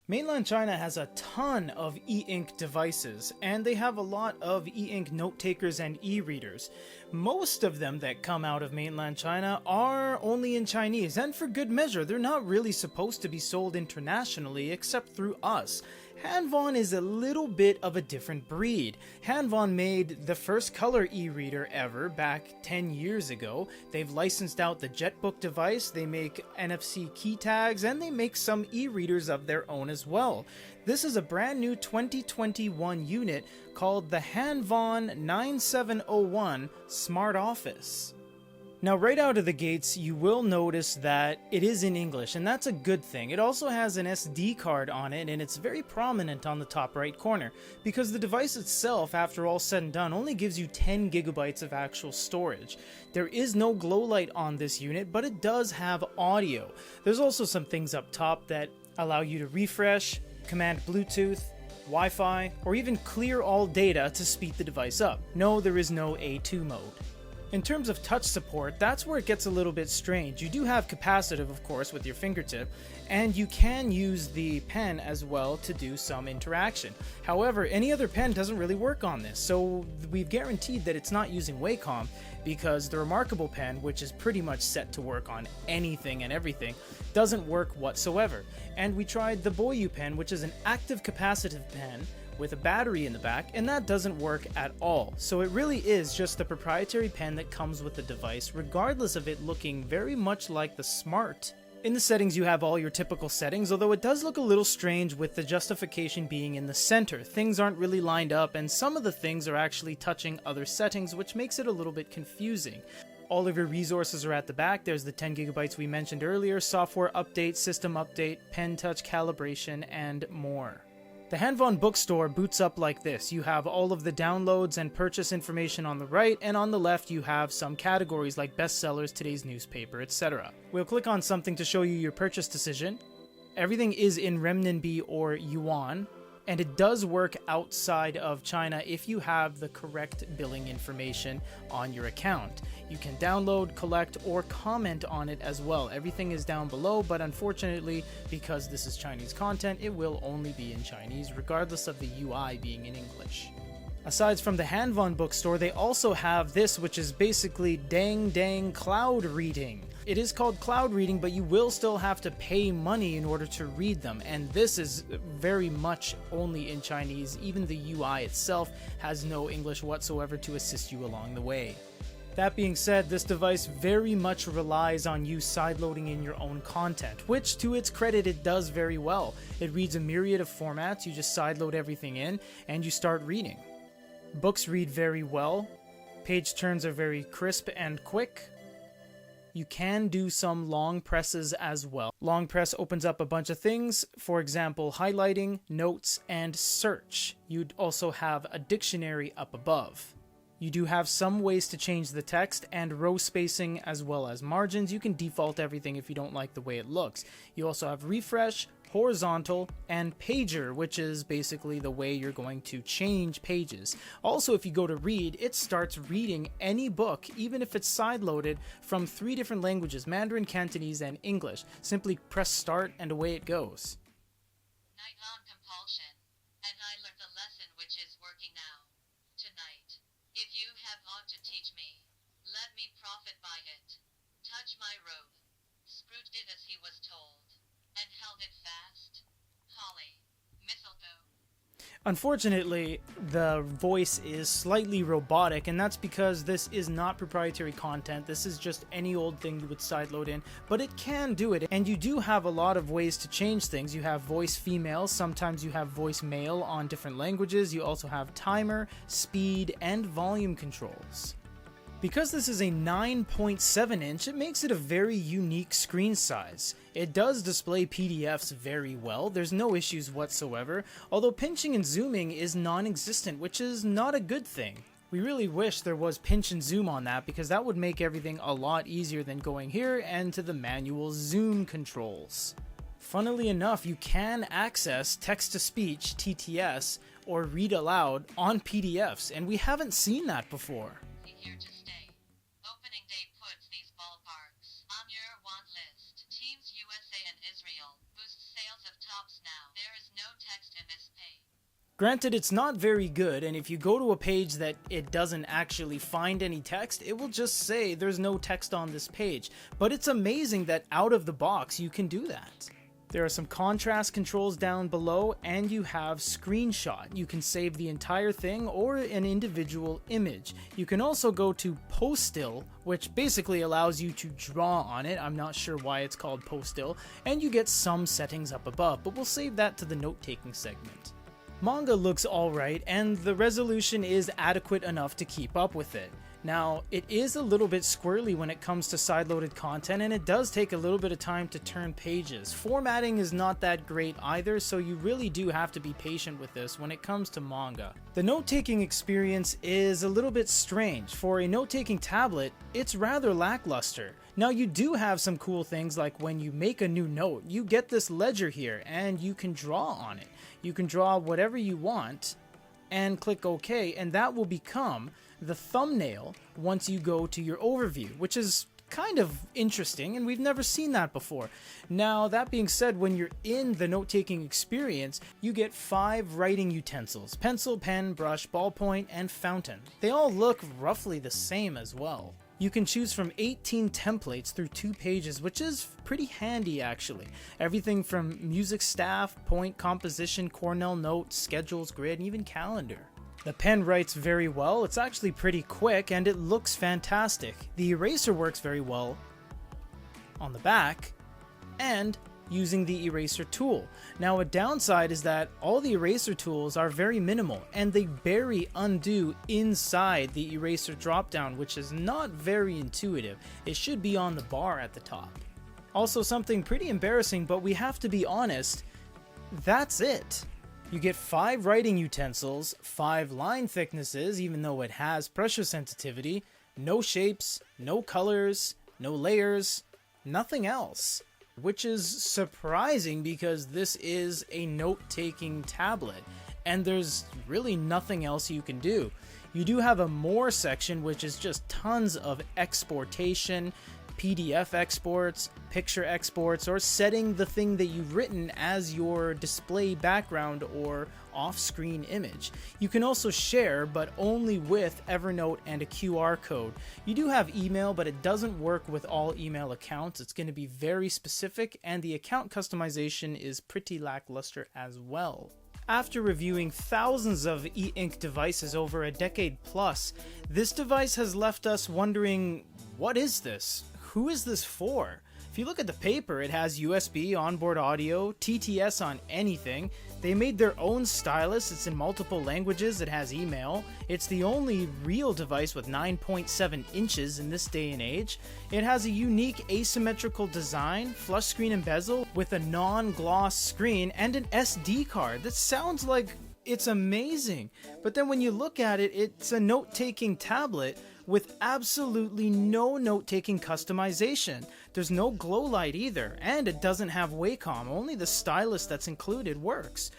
Mainland China has a ton of e-ink devices, and they have a lot of e-ink note takers and e-readers. Most of them that come out of mainland China are only in Chinese, and for good measure. They're not really supposed to be sold internationally except through us. Hanvon is a little bit of a different breed. Hanvon made the first color e-reader ever back 10 years ago. They've licensed out the JetBook device, they make NFC key tags, and they make some e-readers of their own as well. This is a brand new 2021 unit called the Hanvon 9701 Smart Office. Now, right out of the gates, you will notice that it is in English, and that's a good thing. It also has an SD card on it, and it's very prominent on the top right corner, because the device itself, after all said and done, only gives you 10 gigabytes of actual storage. There is no glow light on this unit, but it does have audio. There's also some things up top that allow you to refresh, command Bluetooth, Wi-Fi, or even clear all data to speed the device up. No, there is no A2 mode. In terms of touch support, that's where it gets a little bit strange. You do have capacitive, of course, with your fingertip, and you can use the pen as well to do some interaction. However, any other pen doesn't really work on this, so we've guaranteed that it's not using Wacom, because the Remarkable pen, which is pretty much set to work on anything and everything, doesn't work whatsoever. And we tried the Boyu pen, which is an active capacitive pen, with a battery in the back, and that doesn't work at all. So it really is just a proprietary pen that comes with the device, regardless of it looking very much like the Smart. In the settings you have all your typical settings, although it does look a little strange with the justification being in the center. Things aren't really lined up, and some of the things are actually touching other settings, which makes it a little bit confusing. All of your resources are at the back. There's the 10 gigabytes we mentioned earlier, software update, system update, pen touch calibration, and more. The Hanvon bookstore boots up like this. You have all of the downloads and purchase information on the right, and on the left you have some categories like bestsellers, today's newspaper, etc. We'll click on something to show you your purchase decision. Everything is in renminbi or yuan, and it does work outside of China if you have the correct billing information on your account. You can download, collect, or comment on it as well. Everything is down below, but unfortunately, because this is Chinese content, it will only be in Chinese, regardless of the UI being in English. Aside from the Hanvon bookstore, they also have this, which is basically dang cloud reading. It is called cloud reading, but you will still have to pay money in order to read them, and this is very much only in Chinese. Even the UI itself has no English whatsoever to assist you along the way. That being said, this device very much relies on you sideloading in your own content, which to its credit it does very well. It reads a myriad of formats, you just sideload everything in, and you start reading. Books read very well, page turns are very crisp and quick. You can do some long presses as well. Long press opens up a bunch of things, for example, highlighting, notes, and search. You'd also have a dictionary up above. You do have some ways to change the text and row spacing as well as margins. You can default everything if you don't like the way it looks. You also have refresh, horizontal, and pager, which is basically the way you're going to change pages. Also, if you go to read, it starts reading any book, even if it's sideloaded, from 3 different languages, Mandarin, Cantonese, and English. Simply press start and away it goes. Night-long compulsion, and I learned the lesson which is working now. Tonight, if you have aught to teach me, let me profit by it. Touch my robe. Scrooge did as he was told, and held it fast. Holly, mistletoe. Unfortunately, the voice is slightly robotic, and that's because this is not proprietary content. This is just any old thing you would sideload in, but it can do it. And you do have a lot of ways to change things. You have voice female, sometimes you have voice male on different languages. You also have timer, speed, and volume controls. Because this is a 9.7 inch, it makes it a very unique screen size. It does display PDFs very well, there's no issues whatsoever, although pinching and zooming is non-existent, which is not a good thing. We really wish there was pinch and zoom on that, because that would make everything a lot easier than going here and to the manual zoom controls. Funnily enough, you can access text-to-speech, TTS, or read aloud on PDFs, and we haven't seen that before. Here to stay. Granted, it's not very good, and if you go to a page that it doesn't actually find any text, it will just say there's no text on this page. But it's amazing that out of the box you can do that. There are some contrast controls down below, and you have screenshot. You can save the entire thing or an individual image. You can also go to post-still, which basically allows you to draw on it. I'm not sure why it's called post-still, and you get some settings up above, but we'll save that to the note-taking segment. Manga looks alright, and the resolution is adequate enough to keep up with it. Now, it is a little bit squirrely when it comes to side-loaded content, and it does take a little bit of time to turn pages. Formatting is not that great either, so you really do have to be patient with this when it comes to manga. The note-taking experience is a little bit strange. For a note-taking tablet, it's rather lackluster. Now, you do have some cool things like when you make a new note, you get this ledger here, and you can draw on it. You can draw whatever you want, and click OK, and that will become the thumbnail once you go to your overview, which is kind of interesting, and we've never seen that before. Now, that being said, when you're in the note-taking experience, you get 5 writing utensils: pencil, pen, brush, ballpoint, and fountain. They all look roughly the same as well. You can choose from 18 templates through 2 pages, which is pretty handy actually. Everything from music staff, point, composition, Cornell notes, schedules, grid, and even calendar. The pen writes very well, it's actually pretty quick, and it looks fantastic. The eraser works very well on the back, and using the eraser tool. Now, a downside is that all the eraser tools are very minimal, and they bury undo inside the eraser dropdown, which is not very intuitive. It should be on the bar at the top. Also, something pretty embarrassing, but we have to be honest, that's it. You get 5 writing utensils, 5 line thicknesses, even though it has pressure sensitivity, no shapes, no colors, no layers, nothing else. Which is surprising because this is a note-taking tablet, and there's really nothing else you can do. You do have a more section, which is just tons of exportation, PDF exports, picture exports, or setting the thing that you've written as your display background or off-screen image. You can also share, but only with Evernote and a QR code. You do have email, but it doesn't work with all email accounts. It's going to be very specific, and the account customization is pretty lackluster as well. After reviewing thousands of e-ink devices over a decade plus, this device has left us wondering, what is this? Who is this for? If you look at the paper, it has USB, onboard audio, TTS on anything. They made their own stylus, it's in multiple languages, it has email. It's the only real device with 9.7 inches in this day and age. It has a unique asymmetrical design, flush screen and bezel with a non-gloss screen, and an SD card. That sounds like it's amazing. But then when you look at it, it's a note-taking tablet with absolutely no note-taking customization. There's no glow light either, and it doesn't have Wacom. Only the stylus that's included works.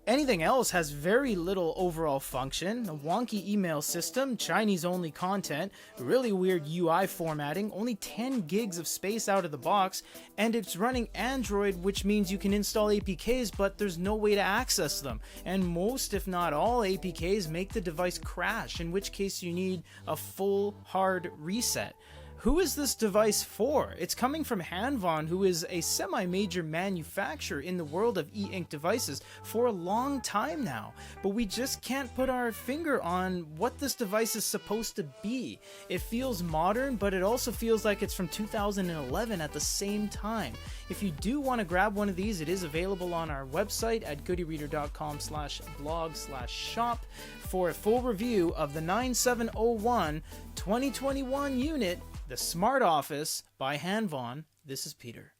Anything else has very little overall function, a wonky email system, Chinese-only content, really weird UI formatting, only 10 gigs of space out of the box, and it's running Android, which means you can install APKs, but there's no way to access them. And most, if not all, APKs make the device crash, in which case you need a full hard reset. Who is this device for? It's coming from Hanvon, who is a semi-major manufacturer in the world of e-ink devices for a long time now, but we just can't put our finger on what this device is supposed to be. It feels modern, but it also feels like it's from 2011 at the same time. If you do want to grab one of these, it is available on our website at goodyreader.com/blog/shop for a full review of the 9701 2021 unit, the Smart Office by Hanvon. This is Peter.